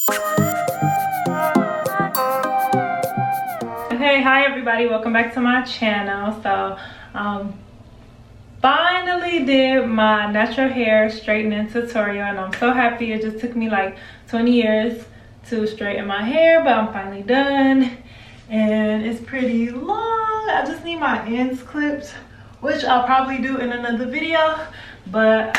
Okay, hi everybody, welcome back to my channel. So finally did my natural hair straightening tutorial, and I'm so happy. It just took me like 20 years to straighten my hair, but I'm finally done, and it's pretty long. I just need my ends clipped, which I'll probably do in another video. But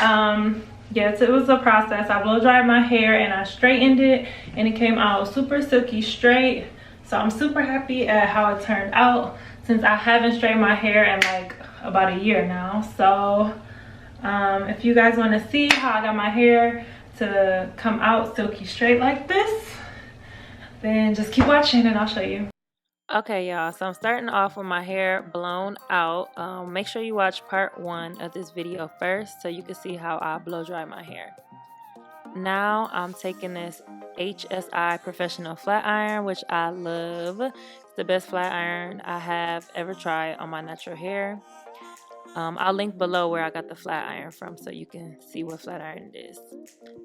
yes, it was a process. I blow dried my hair and I straightened it, and it came out super silky straight. So I'm super happy at how it turned out, since I haven't straightened my hair in like about a year now. So if you guys want to see how I got my hair to come out silky straight like this, then just keep watching and I'll show you. Okay, y'all, so I'm starting off with my hair blown out. Make sure you watch part 1 of this video first so you can see how I blow dry my hair. Now I'm taking this HSI professional flat iron, which I love. It's the best flat iron I have ever tried on my natural hair. I'll link below where I got the flat iron from so you can see what flat iron it is.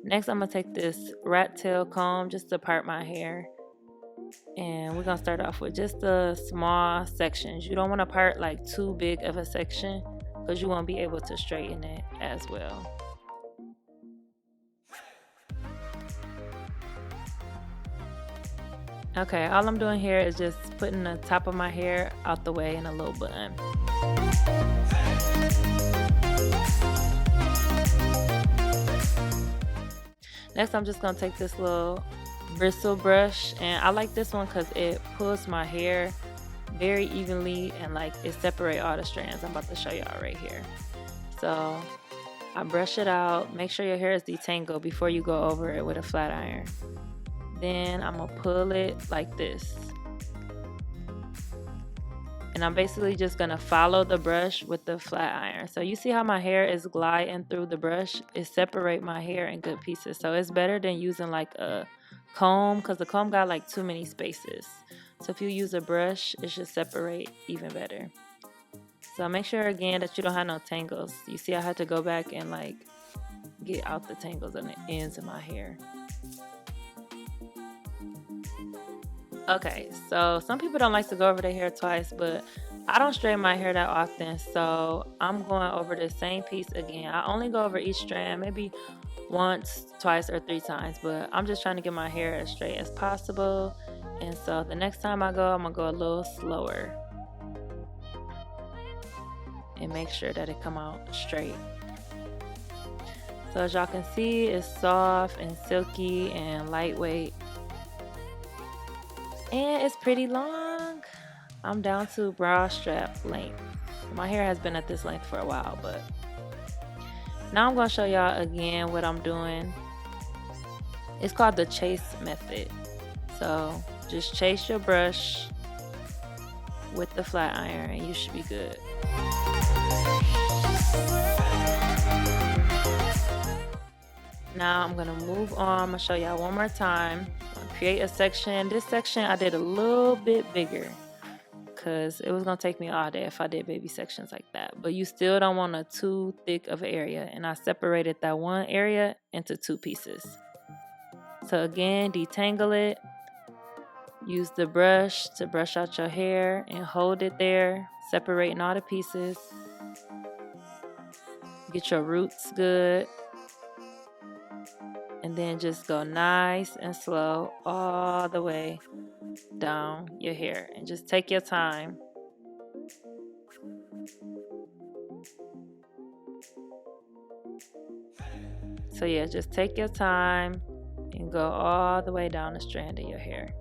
Next, I'm gonna take this rat tail comb just to part my hair, and we're gonna start off with just the small sections. You don't want to part like too big of a section because you won't be able to straighten it as well. Okay, all I'm doing here is just putting the top of my hair out the way in a little bun. Next, I'm just gonna take this little bristle brush, and I like this one because it pulls my hair very evenly and like it separates all the strands. I'm about to show y'all right here. So I brush it out. Make sure your hair is detangled before you go over it with a flat iron. Then I'm gonna pull it like this, and I'm basically just gonna follow the brush with the flat iron. So you see how my hair is gliding through the brush? It separates my hair in good pieces. So it's better than using like a comb, because the comb got like too many spaces. So if you use a brush, it should separate even better. So make sure again that you don't have no tangles. You see I had to go back and like get out the tangles on the ends of my hair. Okay, so some people don't like to go over their hair twice, but I don't straighten my hair that often, so I'm going over the same piece again. I only go over each strand maybe once, twice, or 3 times, but I'm just trying to get my hair as straight as possible. And so the next time I go, I'm gonna go a little slower and make sure that it come out straight. So as y'all can see, it's soft and silky and lightweight. And it's pretty long. I'm down to bra strap length. My hair has been at this length for a while, but now I'm gonna show y'all again what I'm doing. It's called the chase method. So just chase your brush with the flat iron and you should be good. Now I'm gonna move on. I'm gonna show y'all one more time. Create a section. This section I did a little bit bigger because it was gonna take me all day if I did baby sections like that, but you still don't want a too thick of an area, and I separated that one area into 2 pieces. So again, detangle it, use the brush to brush out your hair and hold it there, separating all the pieces. Get your roots good. And then just go nice and slow all the way down your hair. And just take your time. So yeah, just take your time and go all the way down the strand of your hair.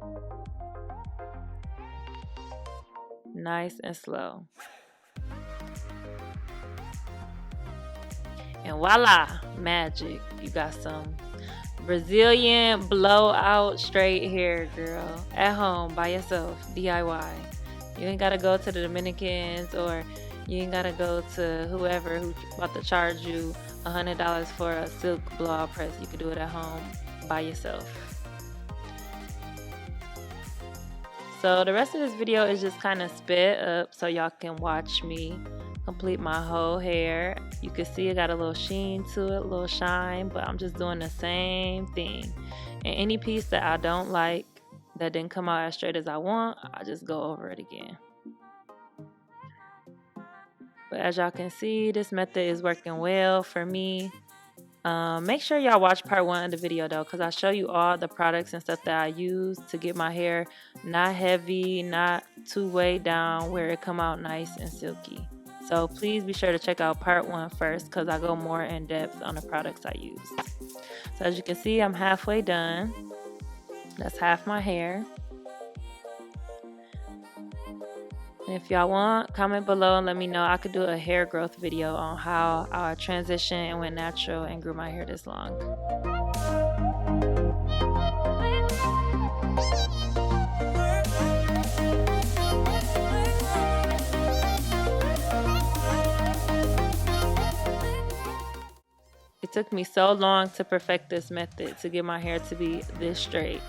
Nice and slow. And voila, magic. You got some Brazilian blowout straight hair, girl, at home by yourself, DIY. You ain't gotta go to the Dominicans, or you ain't gotta go to whoever who's about to charge you $100 for a silk blowout press. You can do it at home by yourself. So the rest of this video is just kind of sped up so y'all can watch me complete my whole hair. You can see it got a little sheen to it, a little shine, but I'm just doing the same thing. And any piece that I don't like, that didn't come out as straight as I want, I just go over it again. But as y'all can see, this method is working well for me. Make sure y'all watch part 1 of the video though, because I show you all the products and stuff that I use to get my hair not heavy, not too weighed down, where it come out nice and silky. So please be sure to check out part 1 first, because I go more in depth on the products I use. So as you can see, I'm halfway done. That's half my hair. And if y'all want, comment below and let me know. I could do a hair growth video on how I transitioned and went natural and grew my hair this long. It took me so long to perfect this method to get my hair to be this straight.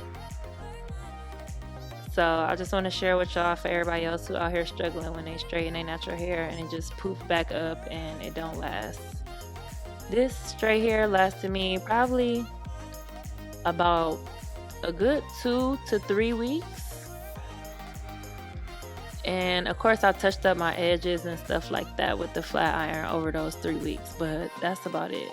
So I just want to share with y'all for everybody else who out here struggling when they straighten their natural hair and it just poof back up and it don't last. This straight hair lasted me probably about a good 2 to 3 weeks. And of course I touched up my edges and stuff like that with the flat iron over those 3 weeks, but that's about it.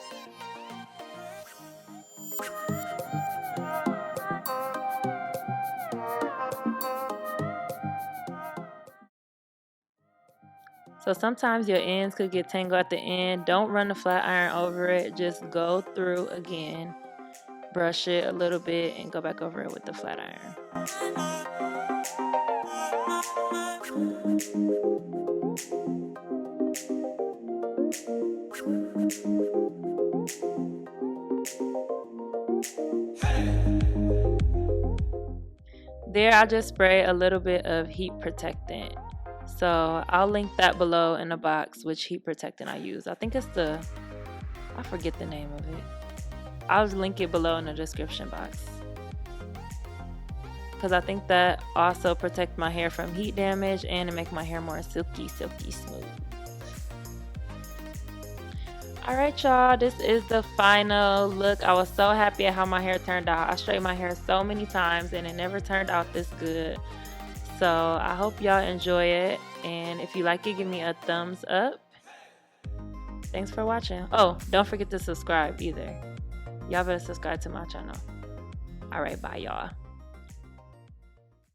So sometimes your ends could get tangled at the end. Don't run the flat iron over it. Just go through again, brush it a little bit, and go back over it with the flat iron. There, I just spray a little bit of heat protectant. So I'll link that below in the box, which heat protectant I use. I think it's I forget the name of it. I'll link it below in the description box. Because I think that also protects my hair from heat damage and to make my hair more silky smooth. Alright y'all, this is the final look. I was so happy at how my hair turned out. I straightened my hair so many times and it never turned out this good. So I hope y'all enjoy it, and if you like it, give me a thumbs up. Thanks for watching. Oh, don't forget to subscribe either. Y'all better subscribe to my channel. All right, bye y'all.